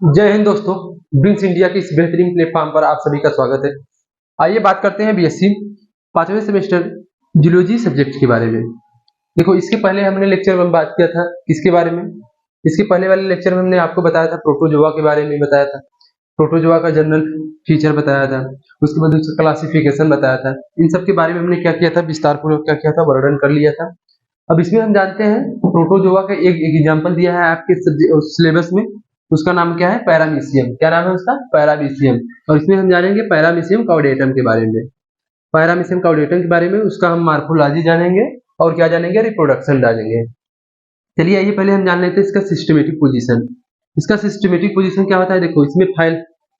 जय हिंद दोस्तों। ब्रिंक्स इंडिया के इस बेहतरीन प्लेटफॉर्म पर आप सभी का स्वागत है। आइए बात करते हैं बीएससी 5वें सेमेस्टर जूलॉजी सब्जेक्ट के बारे में। देखो, इसके पहले हमने लेक्चर में बात किया था किसके बारे में। इसके पहले वाले लेक्चर में हमने आपको बताया था प्रोटोजोआ के बारे में बताया था। प्रोटोजोआ का जनरल फीचर बताया था, उसके बाद उसका क्लासिफिकेशन बताया था। इन सब के बारे में हमने क्या किया था, विस्तार पूर्वक क्या किया था, वर्णन कर लिया था। अब इसमें हम जानते हैं प्रोटोजोआ का एक एग्जाम्पल दिया है आपके सिलेबस में। उसका नाम क्या है, पैरामीशियम। क्या नाम है उसका, पैरामीशियम। और इसमें हम जानेंगे पैरामीशियम कॉर्डेटम के बारे में। पैरामीशियम कॉर्डेटम के बारे में उसका हम मार्फोलॉजी जानेंगे और क्या जानेंगे, रिप्रोडक्शन जानेंगे। चलिए आइए पहले हम जान लेते हैं इसका सिस्टमेटिक पोजीशन। इसका सिस्टमेटिक पोजीशन क्या होता है, देखो इसमें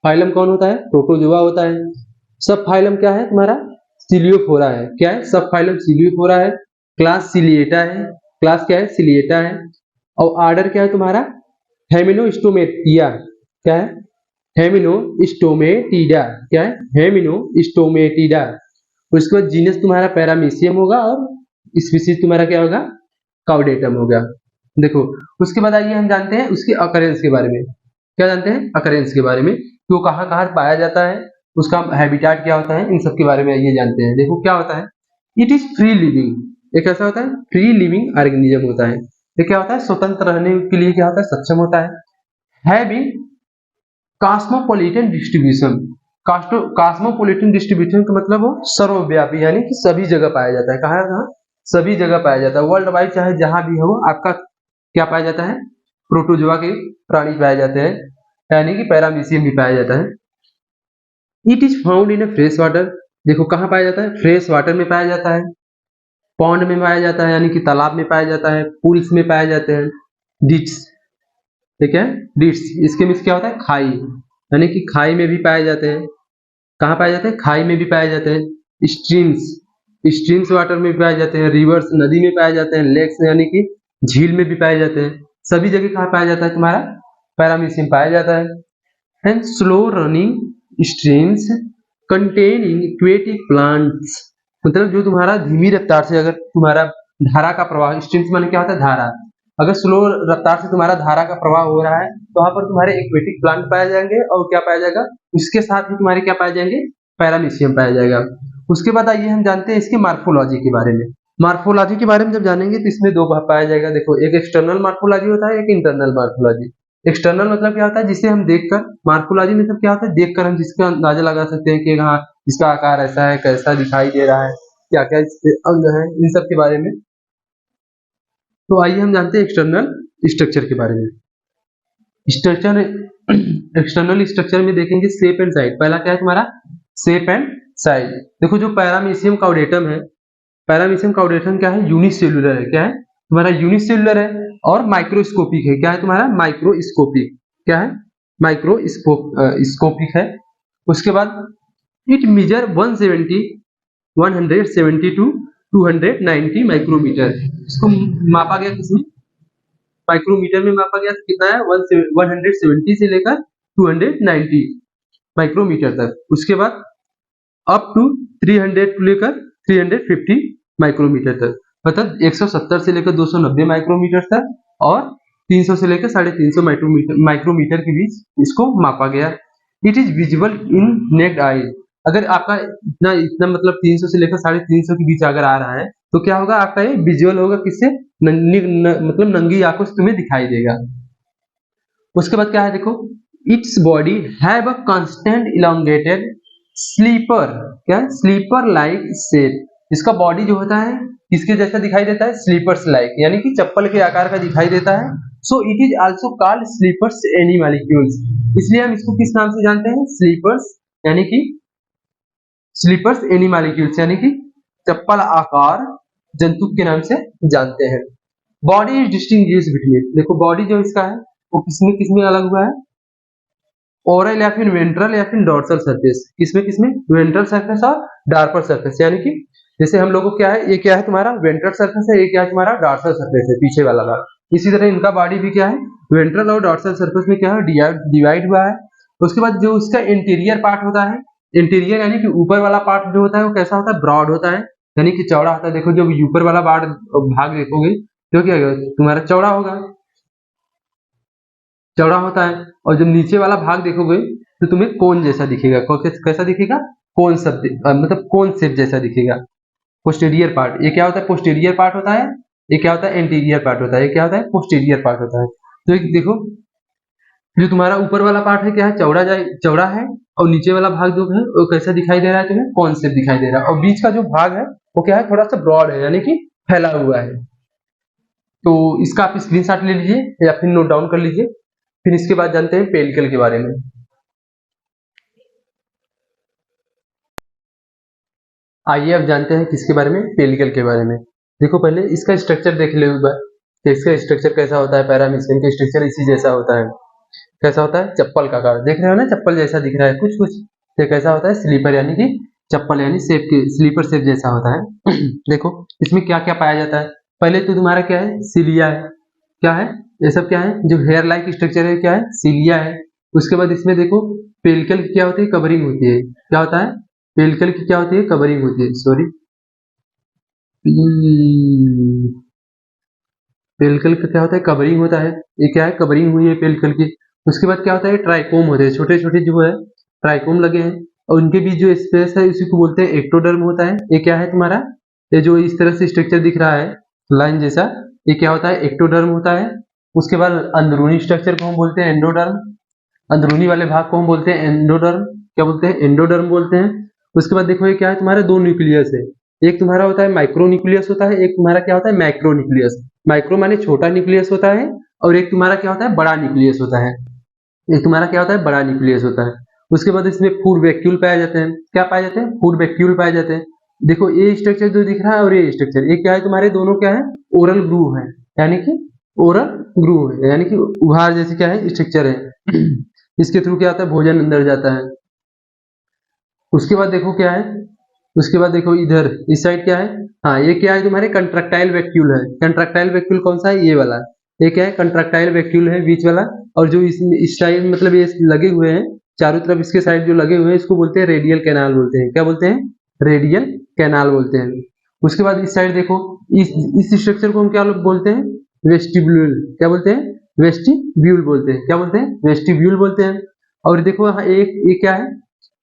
फाइलम कौन होता है, प्रोटोजोआ होता है। सब फाइलम क्या है तुम्हारा, सिलियोफोरा है। क्या है, सब फाइलम सिलियोफोरा है। क्लास सिलिएटा है। क्लास क्या है, सिलिएटा है। और आर्डर क्या है तुम्हारा, हेमिनोस्टोमेटिया। क्या है, हेमिनोस्टोमेटिडा। क्या है, हेमिनोस्टोमेटिडा। उसके बाद जीनस तुम्हारा पैरामीशियम होगा और स्पीशीज तुम्हारा क्या होगा, कॉर्डेटम होगा। देखो, उसके बाद आइए हम जानते हैं उसके अकरेंस के बारे में। क्या जानते हैं, अकरेंस के बारे में कि वो कहाँ कहाँ पाया जाता है, उसका हैबिटेट क्या होता है, इन सब के बारे में आइए जानते हैं। देखो क्या होता है, इट इज फ्री लिविंग। ये कैसा होता है, फ्री लिविंग ऑर्गेनिज्म होता है। ये क्या होता है, स्वतंत्र रहने के लिए क्या होता है, सक्षम होता है। Having cosmopolitan distribution. Cosmopolitan distribution का मतलब हो सर्वव्यापी, यानी कि सभी जगह पाया जाता है। कहाँ कहाँ, सभी जगह पाया जाता है। वर्ल्ड वाइड चाहे जहां भी हो आपका क्या पाया जाता है, प्रोटोजोआ के प्राणी पाए जाते हैं, यानी कि पैरामीशियम भी पाया जाता है। It is found in A fresh water. देखो कहाँ पाया जाता है, फ्रेश वाटर में पाया जाता है, पॉन्ड में पाया जाता है यानी कि तालाब में पाया जाता है, पूल्स में पाए जाते हैं, डिट्स। ठीक है, डिट्स इसके मीन्स क्या होता है, खाई, यानी कि खाई में भी पाए जाते हैं। कहाँ पाए जाते हैं, खाई में भी पाए जाते हैं। स्ट्रीम्स, स्ट्रीम्स वाटर में भी पाए जाते हैं। रिवर्स, नदी में पाए जाते हैं। लेक्स यानी कि झील में भी पाए जाते हैं। सभी जगह कहाँ पाया जाता है तुम्हारा, पैरामीशियम पाया जाता है। And slow running streams containing aquatic plants. मतलब जो तुम्हारा धीमी रफ्तार से अगर तुम्हारा धारा का प्रवाह, स्ट्रीम्स माने क्या होता है, धारा। अगर स्लो रफ्तार से तुम्हारा धारा का प्रवाह हो रहा है तो वहां पर तुम्हारे एक्वेटिक प्लांट पाए जाएंगे और क्या पाया जाएगा, उसके साथ ही तुम्हारे क्या पाए जाएंगे, पैरामीशियम पाया जाएगा। उसके बाद आइए हम जानते हैं इसके मार्फोलॉजी के बारे में। मार्फोलॉजी के बारे में जब जानेंगे तो इसमें दो भाग पाया जाएगा। देखो, एक एक्सटर्नल मार्फोलॉजी होता है, एक इंटरनल मार्फोलॉजी। एक्सटर्नल मतलब क्या होता है, जिसे हम देखकर, मार्फोलॉजी मतलब क्या होता है, देखकर हम जिसका अंदाजा लगा सकते हैं कि हाँ इसका आकार ऐसा है, कैसा दिखाई दे रहा है, क्या क्या इसके अंग है, इन सब के बारे में। तो आइए हम जानते हैं एक्सटर्नल स्ट्रक्चर के बारे में। स्ट्रक्चर, एक्सटर्नल स्ट्रक्चर में देखेंगे शेप एंड साइज। पहला क्या है तुम्हारा, शेप एंड साइज। देखो जो पैरामीशियम कॉर्डेटम है, पैरामीशियम कॉर्डेटम क्या है, यूनिसेल्युलर है। क्या है तुम्हारा, यूनिसेल्युलर है और माइक्रोस्कोपिक है। क्या है तुम्हारा, माइक्रोस्कोपिक। क्या है, माइक्रोस्कोपिक है। उसके बाद इट मेजर 170 टू 290 माइक्रोमीटर। इसको मापा गया किसमें, माइक्रोमीटर में मापा गया। कितना है, 170 से लेकर 290 माइक्रोमीटर तक। उसके बाद अप टू 300 टू लेकर 350 माइक्रोमीटर तक, मतलब 170 से लेकर 290 माइक्रोमीटर तक और 300 से लेकर 350 माइक्रोमीटर के बीच इसको मापा गया। It is visible in necked आई। अगर आपका इतना इतना मतलब 300 से लेकर 350 के बीच अगर आ रहा है तो क्या होगा, आपका ये विजुअल होगा किससे, मतलब नंगी आंखों से तुम्हें दिखाई देगा। उसके बाद क्या है, देखो it's body have a constant elongated slipper. क्या, स्लीपर लाइक शेप। इसका बॉडी जो होता है किसके जैसा दिखाई देता है, स्लीपर्स लाइक, यानी कि चप्पल के आकार का दिखाई देता है। So it is also called slippers animalcules. इसलिए हम इसको किस नाम से जानते हैं, स्लीपर्स, यानी कि स्लीपर्स एनी मॉलिक्यूल्स, यानी कि चप्पल आकार जंतु के नाम से जानते हैं। Body is distinguished between. देखो बॉडी जो इसका है वो किसमें किसमें अलग हुआ है, ओरल या फिर वेंट्रल या फिर डॉर्सल सरफेस। किसमें किसमें, वेंट्रल सरफेस और डार्पर सरफेस। यानी कि जैसे हम लोगों को क्या है, ये क्या है तुम्हारा वेंट्रल सरफेस है, ये क्या है तुम्हारा डॉर्सल सरफेस है, पीछे वाला भाग। इसी तरह इनका बॉडी भी क्या है, वेंट्रल और डॉर्सल सरफेस में क्या है, डिवाइड हुआ है। उसके बाद जो इसका इंटीरियर पार्ट होता है, इंटीरियर यानी कि ऊपर वाला पार्ट जो होता है वो कैसा होता है, ब्रॉड होता है, यानी कि चौड़ा होता है। देखो जो ऊपर वाला भाग देखोगे तो क्या तुम्हारा चौड़ा होगा, चौड़ा होता है। और जब नीचे वाला भाग देखोगे तो तुम्हें कोन जैसा दिखेगा। कैसा दिखेगा? कोन सब मतलब कोन शेप जैसा दिखेगा। पोस्टीरियर पार्ट, ये क्या होता है? पोस्टीरियर पार्ट होता है। ये क्या होता है? एंटीरियर पार्ट होता है। ये क्या होता है? पोस्टीरियर पार्ट होता है। तो एक देखो, जो तुम्हारा ऊपर वाला पार्ट है क्या है? चौड़ा है। और नीचे वाला भाग जो है वो कैसा दिखाई दे रहा है? तुम्हें कोन शेप दिखाई दे रहा है। और बीच का जो भाग है वो क्या है? थोड़ा सा ब्रॉड है, यानी कि फैला हुआ है। तो इसका आप स्क्रीनशॉट ले लीजिए या फिर नोट डाउन कर लीजिए। फिर इसके बाद जानते हैं पेलिकल के बारे में। आइए अब जानते हैं किसके बारे में? पेलिकल के बारे में। देखो पहले इसका स्ट्रक्चर देख लो एक बार कि इसका स्ट्रक्चर कैसा होता है। पैरामीशियम का स्ट्रक्चर इसी जैसा होता है। कैसा होता है? चप्पल का आकार, देख रहे हो ना? चप्पल जैसा दिख रहा है कुछ कुछ। तो कैसा होता है? स्लीपर, यानी कि चप्पल, यानी शेप के स्लीपर शेप जैसा होता है। देखो इसमें क्या क्या पाया जाता है। पहले तो तुम्हारा क्या है? सिलिया है। क्या है ये सब? क्या है? जो हेयर लाइक स्ट्रक्चर है क्या है? सिलिया है। उसके बाद इसमें देखो पेलिकल की क्या होती है? कवरिंग होती है। क्या होता है? पेलिकल की क्या होती है? कवरिंग होती है। सॉरी, पेलिकल का क्या होता है? कवरिंग होता है। ये क्या है? कवरिंग हुई है पेलिकल की। उसके बाद क्या होता है? ट्राइकोम होते हैं, छोटे छोटे जो है ट्राइकोम लगे हैं। और उनके बीच जो स्पेस है उसी को बोलते हैं एक्टोडर्म होता है। ये क्या है तुम्हारा? ये जो इस तरह से स्ट्रक्चर दिख रहा है लाइन जैसा, ये क्या होता है? एक्टोडर्म होता है। उसके बाद अंदरूनी स्ट्रक्चर को हम बोलते हैं एंडोडर्म। अंदरूनी वाले भाग को हम बोलते हैं एंडोडर्म। क्या बोलते हैं? एंडोडर्म बोलते हैं। उसके बाद देखो ये क्या है तुम्हारा? दो न्यूक्लियस है। एक तुम्हारा होता है माइक्रो न्यूक्लियस होता है, एक तुम्हारा क्या होता है? Macro nucleus. माइक्रो माने छोटा न्यूक्लियस होता है, और एक तुम्हारा क्या होता है? बड़ा न्यूक्लियस होता है। एक तुम्हारा क्या होता है? बड़ा न्यूक्लियस होता है। उसके बाद इसमें फूड वैक्यूल पाए जाते हैं। क्या पाए जाते हैं? फूड वैक्यूल पाए जाते हैं। देखो ये स्ट्रक्चर जो दिख रहा है और ये स्ट्रक्चर, ये क्या है तुम्हारे? दोनों क्या है? ओरल ग्रूव है, यानी कि ओरल ग्रूव है, यानी कि उभार जैसे क्या है? स्ट्रक्चर है। इसके थ्रू क्या होता है? भोजन अंदर जाता है। उसके बाद देखो क्या है? उसके बाद देखो इधर इस साइड क्या है? हाँ, ये क्या है तुम्हारे? कंट्रक्टाइल वैक्यूल है। कंट्रक्टाइल वैक्यूल कौन सा है? ये वाला। ये क्या है? कंट्रक्टाइल वैक्यूल है, बीच वाला। और जो इस साइड मतलब ये लगे हुए हैं चारों तरफ, इसके साइड जो लगे हुए हैं इसको बोलते हैं रेडियल कैनाल बोलते हैं। क्या बोलते हैं? रेडियल कैनाल बोलते हैं। उसके बाद इस साइड देखो, इस स्ट्रक्चर को हम क्या बोलते हैं? वेस्टिब्यूल। क्या बोलते हैं? वेस्टिब्यूल बोलते हैं। क्या बोलते हैं? वेस्टिब्यूल बोलते हैं। और देखो यहाँ एक ये क्या है?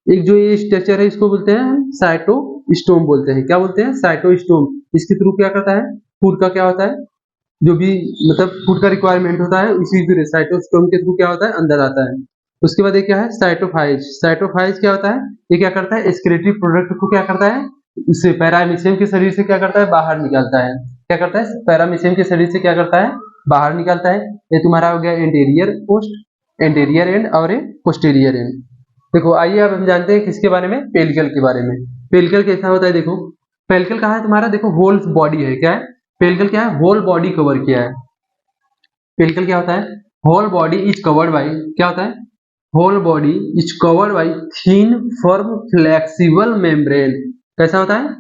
एक जो ये स्ट्रक्चर है इसको बोलते हैं हम साइटोस्टोम बोलते हैं। क्या बोलते हैं? साइटोस्टोम। इसके थ्रू क्या करता है? फूड का क्या होता है? जो भी मतलब फूड का रिक्वायरमेंट होता है इसी थ्रू साइटोस्टोम के थ्रू क्या होता है? अंदर आता है। उसके बाद ये क्या है? साइटोफाइज। साइटोफाइज क्या होता है? ये क्या करता है? एक्सक्रीटरी प्रोडक्ट को क्या करता है? इससे पैरामीशियम के शरीर से क्या करता है? बाहर निकालता है। क्या करता है? पैरामीशियम के शरीर से क्या करता है? बाहर निकालता है। ये तुम्हारा हो गया एंटीरियर पोस्ट, एंटीरियर एंड और ये पोस्टीरियर एंड। देखो आइए अब हम जानते हैं किसके बारे में? पेलिकल के बारे में। पेलिकल कैसा होता है? देखो पेलिकल कहाँ है तुम्हारा? देखो होल बॉडी है। क्या है? पेलिकल क्या है? होल बॉडी कवर किया है। पेलिकल क्या होता है? Whole body is covered by, क्या होता है? Whole body is covered by thin firm flexible membrane. कैसा होता है?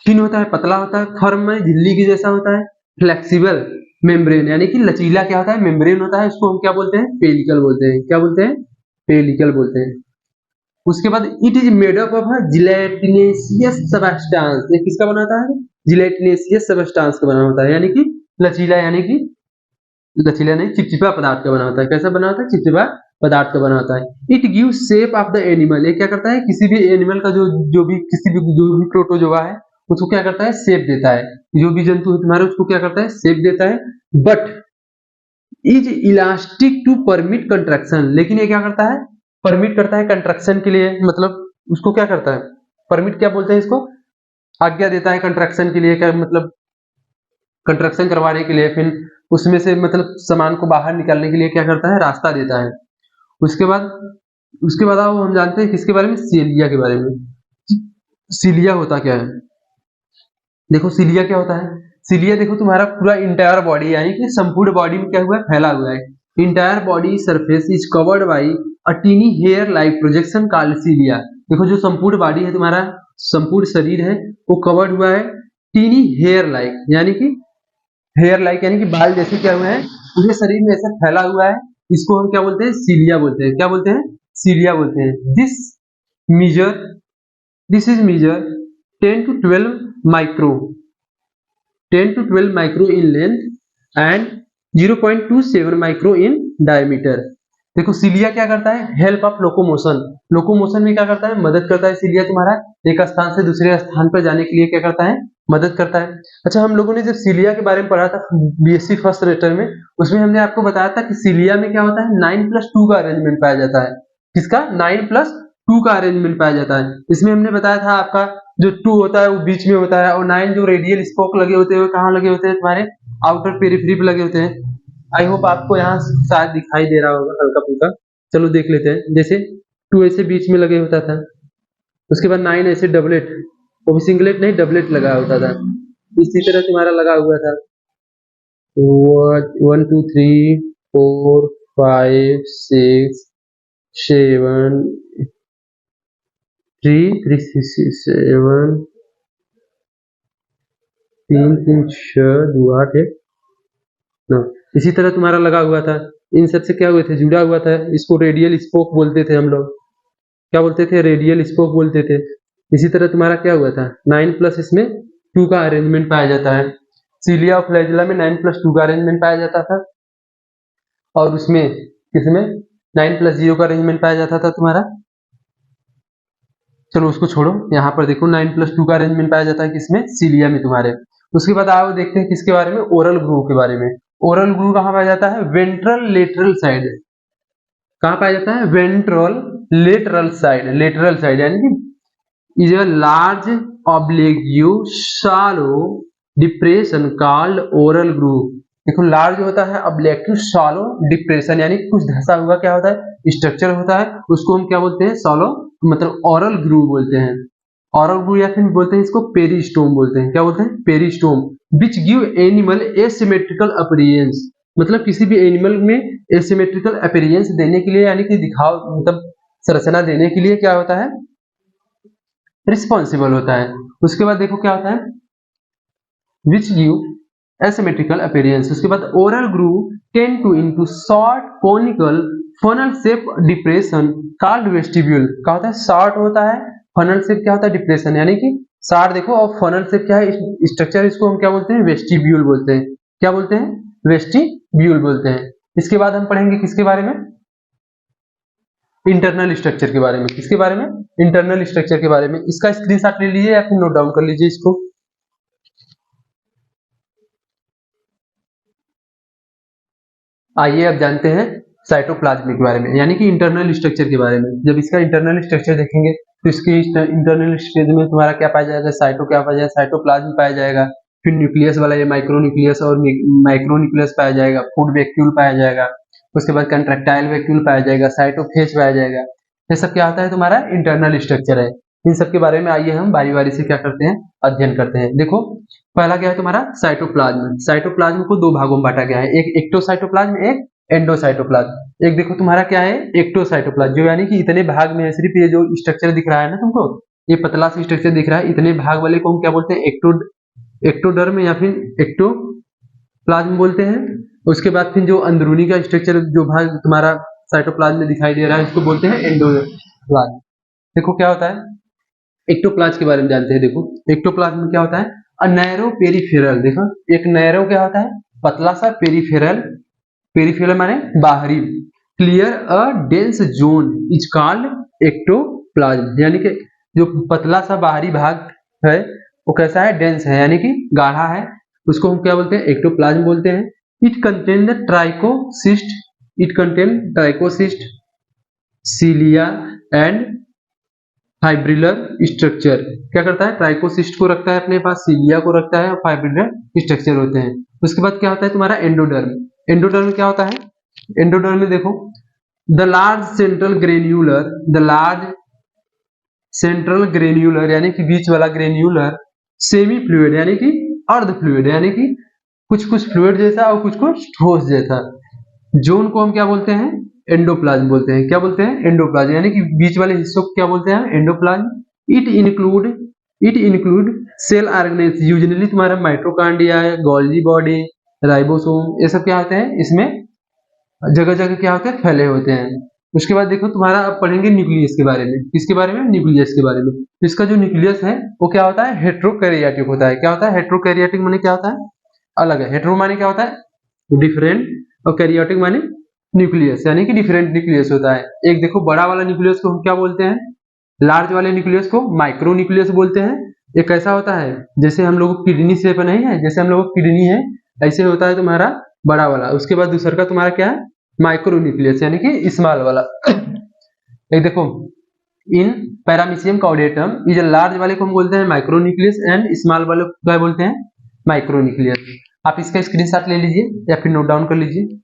थिन होता है, पतला होता है, फर्म में झिल्ली की जैसा होता है, फ्लेक्सिबल मेम्ब्रेन यानी कि लचीला क्या होता है? मेम्ब्रेन होता है। उसको हम क्या बोलते हैं? पेलिकल बोलते हैं। क्या बोलते हैं? पेलिकल बोलते हैं। उसके बाद it is made up of gelatinous substance. ये किसका बना होता है? जिलेटिनेशियस सबस्टेंस का बना होता है, यानी कि लचीला, यानी कि लचीला नहीं, चिपचिपा पदार्थ का बना होता है। कैसा बना होता है? चिपचिपा पदार्थ का बना होता है। It gives shape of the animal. ये क्या करता है? किसी भी एनिमल का जो भी प्रोटोजोआ है उसको क्या करता है? शेप देता है। जो भी जंतु है तुम्हारे उसको क्या करता है? शेप देता है। But is elastic to permit contraction. लेकिन ये क्या करता है? परमिट करता है कंट्रैक्शन के लिए। मतलब उसको क्या करता है? परमिट क्या बोलते हैं इसको? आज्ञा देता है कंट्रैक्शन के लिए। क्या मतलब? कंट्रैक्शन करवाने के लिए, फिर उसमें से मतलब सामान को बाहर निकालने के लिए क्या करता है? रास्ता देता है। उसके बाद आओ हम जानते हैं किसके बारे में? सीलिया के बारे में। सीलिया होता क्या है? देखो सीलिया क्या होता है? सीलिया देखो तुम्हारा पूरा इंटायर बॉडी, यानी कि संपूर्ण बॉडी में क्या हुआ है? फैला हुआ है। Entire body surface is covered by a tiny hair like projection called cilia. देखो जो संपूर्ण बॉडी है तुम्हारा, संपूर्ण शरीर है, वो कवर्ड हुआ है टीनी हेयर लाइक, यानी कि हेयर लाइक यानी कि बाल जैसे क्या हुआ है? पूरे शरीर में ऐसा फैला हुआ है। इसको हम क्या बोलते हैं? सीलिया बोलते हैं। क्या बोलते हैं? सीलिया बोलते हैं। Measure this is measure 10 to 12 micro 10 to 12 micro in length and 0.27 micro in diameter. देखो सिलिया क्या करता है, हेल्प ऑफ लोकोमोशन, लोकोमोशन में क्या करता है, मदद करता है सिलिया तुम्हारा एक स्थान से दूसरे स्थान पर जाने के लिए क्या करता है, मदद करता है। अच्छा हम लोगों ने जब सिलिया के बारे में पढ़ा था बीएससी फर्स्ट लेटर में, उसमें हमने आपको बताया था कि सिलिया में क्या होता है 9+2 का अरेंजमेंट पाया जाता है। किसका, 9+2 का अरेंजमेंट पाया जाता है। इसमें हमने बताया था आपका जो 2 होता है वो बीच में होता है, और 9 जो रेडियल स्पोक लगे होते हैं वो कहाँ लगे होते हैं, तुम्हारे आउटर पेरिफेरी पे लगे होते हैं। आई होप आपको यहाँ शायद दिखाई दे रहा होगा हल्का फुल्का, चलो देख लेते हैं। जैसे 2 ऐसे बीच में लगे होता था, उसके बाद 9 ऐसे डबलेट, वो भी सिंगलेट नहीं डबलेट लगा होता था, इसी तरह तुम्हारा लगा हुआ था। 1 2 3 4 5 6 7 3 3 6 7 3 3 6 2 8 है ना, इसी तरह तुम्हारा लगा हुआ था। इन सब से क्या हुए थे, जुड़ा हुआ था। इसको रेडियल स्पोक बोलते थे हम लोग, क्या बोलते थे, रेडियल स्पोक बोलते थे। इसी तरह तुम्हारा क्या हुआ था 9+ इसमें 2 का अरेंजमेंट पाया जाता है। सिलिया और फ्लैजिला में 9+2 का अरेंजमेंट पाया जाता था, और उसमें किसमें 9+0 का अरेंजमेंट पाया जाता था तुम्हारा। चलो उसको छोड़ो, यहाँ पर देखो 9+2 का अरेंजमेंट पाया जाता है किसमें, सिलिया में तुम्हारे। उसके बाद आओ देखते हैं किसके बारे में, ओरल ग्रूव के बारे में। ओरल ग्रूव कहाँ पाया जाता है, वेंट्रल लेटरल साइड। कहाँ पाया जाता है, ventral lateral side, lateral side यानी कि is a large oblique shallow depression called oral groove. देखो लार्ज होता है, ऑब्लिक्यू शैलो डिप्रेशन यानी कुछ धंसा हुआ क्या होता है, स्ट्रक्चर होता है, उसको हम क्या बोलते हैं, शैलो मतलब ओरल ग्रूव बोलते हैं। ओरल ग्रूव या फिर बोलते हैं इसको पेरिस्टोम बोलते हैं, क्या बोलते हैं, peristome. Which give animal asymmetrical appearance, मतलब किसी भी एनिमल में एसिमेट्रिकल अपीयरेंस देने के लिए यानी कि दिखाव मतलब संरचना देने के लिए क्या होता है, रिस्पॉन्सिबल होता है। उसके बाद देखो क्या होता है, विच गिव asymmetrical appearance। उसके बाद oral groove tend to into short conical funnel shape depression called vestibule। क्या होता है, short होता है, funnel shape क्या होता है, depression यानी कि short देखो, और funnel shape क्या है स्ट्रक्चर, इसको हम क्या बोलते हैं, vestibule बोलते हैं। क्या बोलते हैं, vestibule बोलते हैं। इसके बाद हम पढ़ेंगे किसके बारे में, इंटरनल स्ट्रक्चर के बारे में। किसके बारे में, इंटरनल स्ट्रक्चर के बारे में। इसका स्क्रीनशॉट ले लीजिए या फिर नोट डाउन कर लीजिए इसको। आइए अब जानते हैं साइटोप्लाज्म के बारे में, यानी कि इंटरनल स्ट्रक्चर के बारे में। जब इसका इंटरनल स्ट्रक्चर देखेंगे तो इसके इंटरनल स्ट्रक्चर में तुम्हारा क्या पाया जाएगा, साइटो क्या पाया जाएगा, साइटोप्लाज्म पाया जाएगा। फिर न्यूक्लियस वाला ये माइक्रो न्यूक्लियस और माइक्रो न्यूक्लियस पाया जाएगा, फूड वैक्यूल पाया जाएगा, उसके बाद कंट्रैक्टाइल वैक्यूल पाया जाएगा, साइटोफेज पाया जाएगा। ये सब क्या होता है, तुम्हारा इंटरनल स्ट्रक्चर है। इन सब के बारे में आइए हम बारी बारी से क्या करते हैं, अध्ययन करते हैं। देखो पहला क्या है तुम्हारा साइटोप्लाज्म। साइटोप्लाज्म को 2 भागों में बांटा गया है, एक एक्टोसाइटोप्लाज्म, एक एंडोसाइटोप्लाज्म। एक देखो तुम्हारा क्या है, एक्टोसाइटोप्लाज्म, जो यानी कि इतने भाग में है, सिर्फ ये जो स्ट्रक्चर दिख रहा है ना तुमको, ये पतला सा स्ट्रक्चर दिख रहा है, इतने भाग वाले को हम क्या बोलते हैं, एक्टोडर्म या फिर एक्टोप्लाज्म बोलते हैं। उसके बाद फिर जो अंदरूनी का स्ट्रक्चर जो भाग तुम्हारा साइटोप्लाज्म में दिखाई दे रहा है, इसको बोलते हैं एंडोप्लाज्म। देखो क्या होता है, एक्टोप्लाज्म के बारे में जानते हैं। देखो एक्टोप्लाज्म में क्या होता है, अ नैरो पेरिफेरल। देखो एक नैरो क्या होता है, पतला सा, पेरिफेरल, पेरिफेरल माने बाहरी, clear a dense zone is called ectoplasm. यानी कि जो पतला सा बाहरी भाग है वो कैसा है, डेंस है यानी कि गाढ़ा है, उसको हम क्या बोलते हैं, एक्टोप्लाज्म बोलते हैं। It contain the trichocyst, it contain trichocyst, cilia and fibrillar structure. क्या करता है, ट्राइकोसिस्ट को रखता है अपने पास, सीलिया को रखता है, और फाइब्रिलर स्ट्रक्चर होते हैं। उसके बाद क्या होता है तुम्हारा एंडोडर्म। एंडोडर्म में क्या होता है, एंडोडर्म में देखो the large central granular, the large central granular यानी कि बीच वाला ग्रेन्यूलर, सेमी फ्लूइड यानी कि अर्ध फ्लूइड यानी कि कुछ कुछ फ्लूइड जैसा और कुछ कुछ ठोस जैसा जोन को हम क्या बोलते हैं, एंडोप्लाज्म बोलते हैं। क्या बोलते हैं, एंडोप्लाज्म, यानी कि बीच वाले हिस्सों को क्या बोलते हैं, endoplasm. It include cell organelles, usually तुम्हारा माइटोकॉन्ड्रिया, गोल्गी बॉडी, राइबोसोम, ये सब क्या होते हैं, इसमें जगह जगह क्या होते हैं, फैले होते हैं। उसके बाद देखो तुम्हारा अब पढ़ेंगे न्यूक्लियस के बारे में। किसके बारे में, न्यूक्लियस के बारे में। इसका जो न्यूक्लियस है वो क्या होता है, हेट्रोकैरियोटिक होता है। क्या होता है, हेट्रोकैरियोटिक माने क्या होता है, अलग है। हेट्रो माने क्या होता है, डिफरेंट, और कैरियोटिक माने न्यूक्लियस, यानी कि डिफरेंट न्यूक्लियस होता है। एक देखो बड़ा वाला न्यूक्लियस को हम क्या बोलते हैं, लार्ज वाले न्यूक्लियस को माइक्रो न्यूक्लियस बोलते हैं। ये कैसा होता है, जैसे हम लोग किडनी शेप नहीं है, जैसे हम लोग किडनी है ऐसे होता है तुम्हारा बड़ा वाला। उसके बाद दूसरा का तुम्हारा क्या है, माइक्रो न्यूक्लियस यानी कि स्मॉल वाला। एक देखो इन पैरामीशियम कॉर्डेटम इज लार्ज वाले को हम बोलते हैं माइक्रो न्यूक्लियस एंड स्मॉल वाले को क्या बोलते हैं, माइक्रो न्यूक्लियस। आप इसका स्क्रीनशॉट ले लीजिए या फिर नोट डाउन कर लीजिए।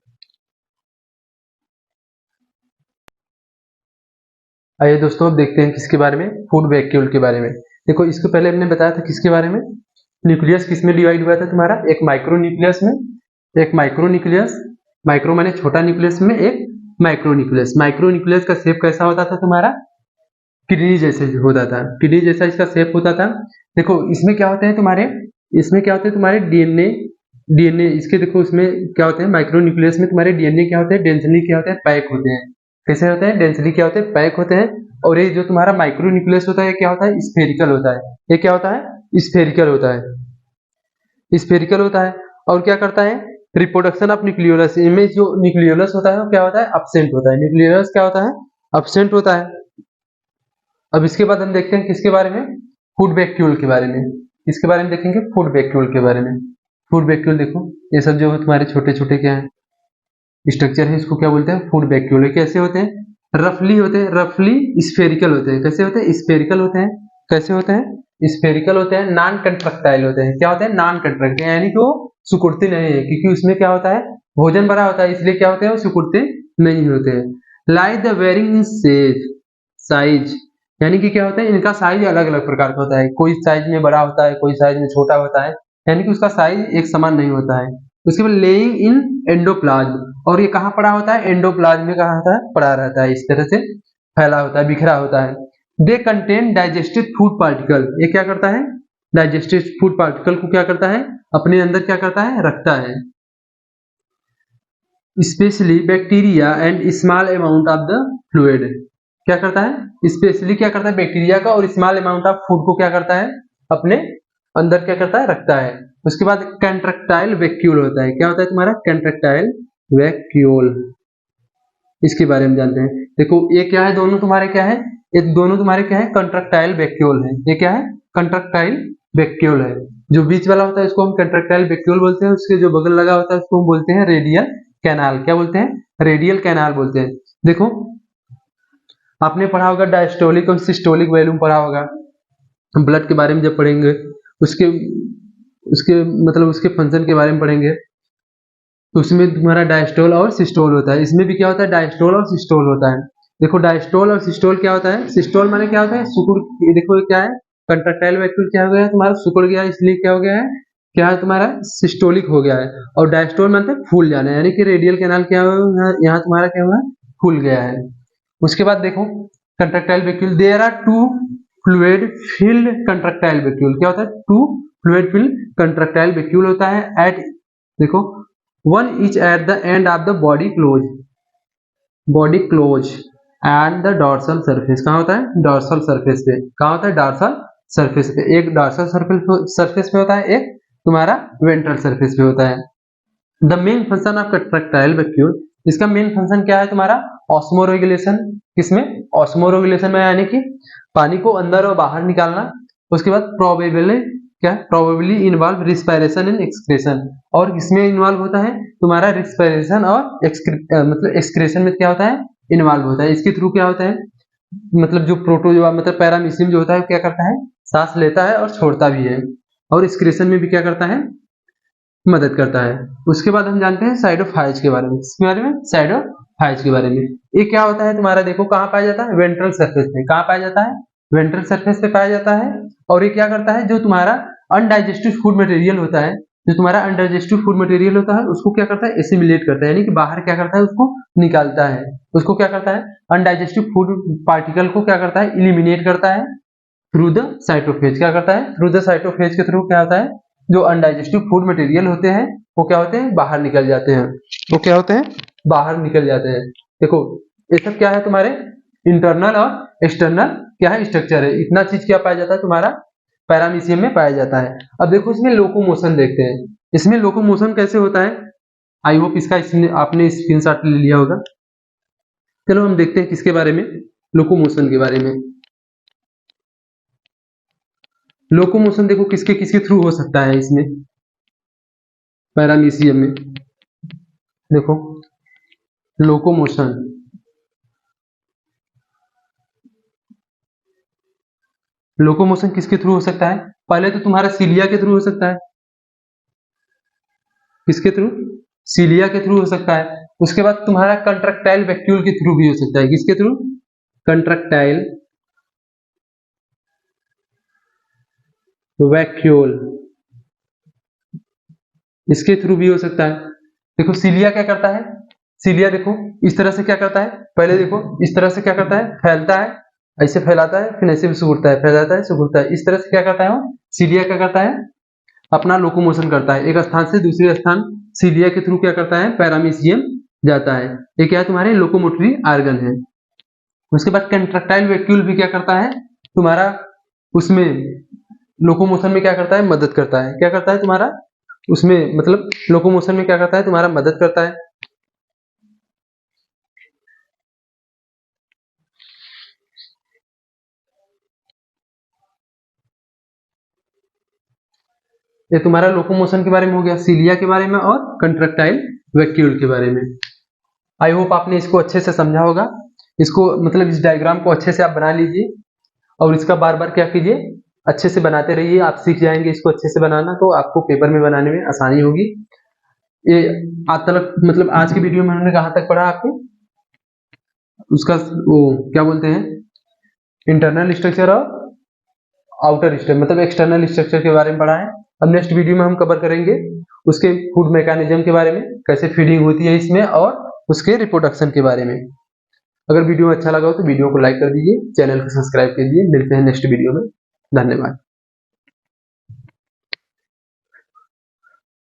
आइए दोस्तों अब देखते हैं किसके बारे में, फूड वैक्यूल के बारे में। देखो इसको पहले हमने बताया था किसके बारे में, न्यूक्लियस किसमें डिवाइड हुआ था तुम्हारा, एक माइक्रो न्यूक्लियस में, एक माइक्रो न्यूक्लियस, माइक्रो माने छोटा न्यूक्लियस में, एक माइक्रो न्यूक्लियस। माइक्रो न्यूक्लियस का शेप कैसा होता था तुम्हारा, किडनी जैसे होता था, किडनी जैसा इसका शेप होता था। देखो इसमें क्या होते हैं तुम्हारे, इसमें क्या होते हैं तुम्हारे डीएनए, डीएनए इसके देखो इसमें क्या होते हैं, माइक्रो न्यूक्लियस में तुम्हारे डीएनए क्या होते हैं, डेंसली क्या होते हैं, पैक होते हैं। कैसे होते हैं, डेंसली क्या होते हैं, पैक होते हैं। और ये जो तुम्हारा माइक्रो न्यूक्लियस होता है क्या होता है, स्फेरिकल होता है। ये क्या होता है, स्फेरिकल होता है, स्फेरिकल होता है। और क्या करता है, रिप्रोडक्शन ऑफ न्यूक्लियोलस, इनमें जो न्यूक्लियोलस होता है वो क्या होता है, एब्सेंट होता है। न्यूक्लियोलस क्या होता है, एब्सेंट होता है। अब इसके बाद हम देखते हैं किसके बारे में, फूड वैक्यूल के बारे में। इसके बारे में देखेंगे फूड वैक्यूल के बारे में। फूड वैक्यूल देखो ये सब जो तुम्हारे छोटे छोटे क्या है स्ट्रक्चर है, इसको क्या बोलते हैं, फूड वैक्यूल। कैसे होते हैं, रफली होते हैं, रफली स्फेरिकल होते हैं। कैसे होते हैं, स्फेरिकल होते हैं। कैसे होते हैं, स्फेरिकल होते हैं। नॉन कंट्रक्टाइल होते हैं। क्या होते हैं, नॉन कंट्रक्टाइल यानी कि वो सिकुड़ते नहीं है, क्योंकि उसमें क्या होता है, भोजन भरा होता है, इसलिए क्या होते हैं, वो सिकुड़ते नहीं होते हैं। Like the varying in size, यानी कि क्या होता है, इनका साइज अलग अलग प्रकार का होता है। कोई साइज में बड़ा होता है, कोई साइज में छोटा होता है, यानी कि उसका साइज एक समान नहीं होता है। उसके बाद लेइंग इन एंडोप्लाज्म, और ये कहाँ पड़ा होता है, एंडोप्लाज्म में कहाँ होता है, पड़ा रहता है, इस तरह से फैला होता है, बिखरा होता है। They contain digestive food particle, ये क्या करता है, डाइजेस्टिव फूड पार्टिकल को क्या करता है, अपने अंदर क्या करता है, रखता है। Specially bacteria and small amount of the fluid, क्या करता है, स्पेशली क्या करता है, बैक्टीरिया का और स्मॉल अमाउंट ऑफ फूड को क्या करता है, अपने अंदर क्या करता है, रखता है। उसके बाद कंट्रक्टाइल वैक्यूल होता है। क्या होता है तुम्हारा, कंट्रक्टाइल वैक्यूल, इसके बारे में जानते हैं। देखो ये क्या है, दोनों तुम्हारे क्या है, ये दोनों तुम्हारे क्या है, कंट्रक्टाइल वैक्यूल है। ये क्या है, कंट्रक्टाइल वैक्यूल है। जो बीच वाला होता है उसको हम कंट्रक्टाइल वैक्यूल बोलते हैं, उसके जो बगल लगा होता है उसको हम बोलते हैं रेडियल कैनाल। क्या बोलते हैं, रेडियल कैनाल बोलते हैं। देखो आपने पढ़ा होगा डायस्टोलिक और सिस्टोलिक वैल्यूम पढ़ा होगा, ब्लड के बारे में जब पढ़ेंगे, उसके उसके मतलब उसके फंक्शन के बारे में पढ़ेंगे, तो उसमें तुम्हारा डायस्टोल और सिस्टोल होता है। इसमें भी क्या होता है, डायस्टोल और सिस्टोल होता है। देखो डायस्टोल और सिस्टोल क्या होता है, सिस्टोल माने क्या होता है, सिकुड़, देखो क्या है, कंट्रक्टाइल वैक्यूल क्या हो गया है तुम्हारा, सिकुड़ गया, इसलिए क्या हो गया है, क्या है तुम्हारा, सिस्टोलिक हो गया है। और डायस्टोल मानते हैं फूल जाना, यानी कि रेडियल कैनाल क्या हुआ, यहाँ तुम्हारा क्या हुआ, फूल गया है। उसके बाद देखो contractile vacuole, there are two fluid filled contractile vacuole. क्या होता है, two fluid filled contractile vacuole होता है। एट देखो one each at the end of the body close, body close and the dorsal surface. कहाँ होता है, डॉर्सल सरफेस पे। कहाँ होता है, डॉर्सल सरफेस पे। एक डॉर्सल सरफेस पे होता है, एक तुम्हारा वेंट्रल सरफेस पे होता है। The main function of contractile vacuole, इसका मेन फंक्शन क्या है तुम्हारा, ऑस्मो रेगुलेशन। किसमें, ऑस्मो रेगुलेशन में, यानी कि पानी को अंदर और बाहर निकालना। उसके बाद प्रोबेबली क्या, probably involve respiration and excretion, और इसमें इन्वॉल्व होता है तुम्हारा रिस्पायरेशन और मतलब एक्सक्रेशन में क्या होता है, इन्वॉल्व होता है। इसके थ्रू क्या होता है, मतलब जो प्रोटोजोआ मतलब पैरामीशियम जो होता है क्या करता है, सांस लेता है और छोड़ता भी है, और एक्सक्रेशन में भी क्या करता है, मदद करता है। उसके बाद हम जानते हैं साइडोफाइज के बारे में। इसके बारे में, साइडोफाइज के बारे में, ये क्या होता है तुम्हारा, देखो कहाँ पाया जाता है, वेंट्रल सरफेस पे। कहाँ पाया जाता है, वेंट्रल सरफेस पे पाया जाता है। और ये क्या करता है, जो तुम्हारा अनडाइजेस्टिव फूड मटेरियल होता है, जो तुम्हारा अनडाइजेस्टिव फूड मटेरियल होता है उसको क्या करता है, एसिमिलेट करता है, यानी कि बाहर क्या करता है, उसको निकालता है। उसको क्या करता है, अनडाइजेस्टिव फूड पार्टिकल को क्या करता है, इलिमिनेट करता है थ्रू द साइटोफेज। क्या करता है, थ्रू द साइटोफेज के थ्रू क्या होता है, जो अनडाइजेस्टिव फूड मटेरियल होते हैं वो क्या होते हैं, बाहर निकल जाते हैं। वो क्या होते हैं, बाहर निकल जाते हैं। देखो ये सब क्या है तुम्हारे इंटरनल और एक्सटर्नल क्या है, स्ट्रक्चर है। इतना चीज क्या पाया जाता है तुम्हारा पैरामीशियम में पाया जाता है। अब देखो इसमें लोकोमोशन देखते हैं। इसमें लोकोमोशन कैसे होता है, आई होप इसका आपने स्क्रीनशॉट ले लिया होगा। चलो हम देखते हैं किसके बारे में, लोकोमोशन के बारे में। लोकोमोशन देखो किसके किसके थ्रू हो सकता है इसमें, पैरामीशियम में। देखो लोकोमोशन, लोकोमोशन किसके थ्रू हो सकता है? पहले तो तुम्हारा सीलिया के थ्रू हो सकता है। किसके थ्रू? सीलिया के थ्रू हो सकता है। उसके बाद तुम्हारा कंट्रक्टाइल वैक्यूल के थ्रू भी हो सकता है। किसके थ्रू? कंट्रक्टाइल वैक्यूल, इसके थ्रू भी हो सकता है। देखो सीलिया क्या करता है, सीलिया देखो इस तरह से क्या करता है, पहले देखो इस तरह से क्या करता है, फैलता है, ऐसे फैलाता है, फिर ऐसे भी सिकुड़ता है, फैलाता है सिकुड़ता है, इस तरह से क्या करता है वो सीलिया क्या करता है, अपना लोकोमोशन करता है। एक स्थान से दूसरे स्थान सीलिया के थ्रू क्या करता है, पैरामीशियम जाता है। ये क्या है, तुम्हारे लोकोमोटरी आर्गन है। उसके बाद कंट्रक्टाइल वैक्यूल भी क्या करता है तुम्हारा, उसमें लोकोमोशन में क्या करता है, मदद करता है। क्या करता है तुम्हारा उसमें, मतलब लोकोमोशन में क्या करता है तुम्हारा, मदद करता है। ये तुम्हारा लोकोमोशन के बारे में हो गया, सीलिया के बारे में और कंट्रक्टाइल वैक्यूल के बारे में। आई होप आपने इसको अच्छे से समझा होगा। इसको मतलब इस डायग्राम को अच्छे से आप बना लीजिए और इसका बार बार क्या कीजिए, अच्छे से बनाते रहिए। आप सीख जाएंगे इसको अच्छे से बनाना, तो आपको पेपर में बनाने में आसानी होगी। ये आज तक मतलब आज की वीडियो में हमने कहाँ तक पढ़ा आपको, उसका वो क्या बोलते हैं, इंटरनल स्ट्रक्चर और आउटर स्ट्रक्चर, मतलब एक्सटर्नल स्ट्रक्चर के बारे में पढ़ा है। अब नेक्स्ट वीडियो में हम कवर करेंगे उसके फूड मैकेनिज्म के बारे में, कैसे फीडिंग होती है इसमें, और उसके रिप्रोडक्शन के बारे में। अगर वीडियो अच्छा लगा हो तो वीडियो को लाइक कर दीजिए, चैनल को सब्सक्राइब कीजिए। मिलते हैं नेक्स्ट वीडियो में, धन्यवाद।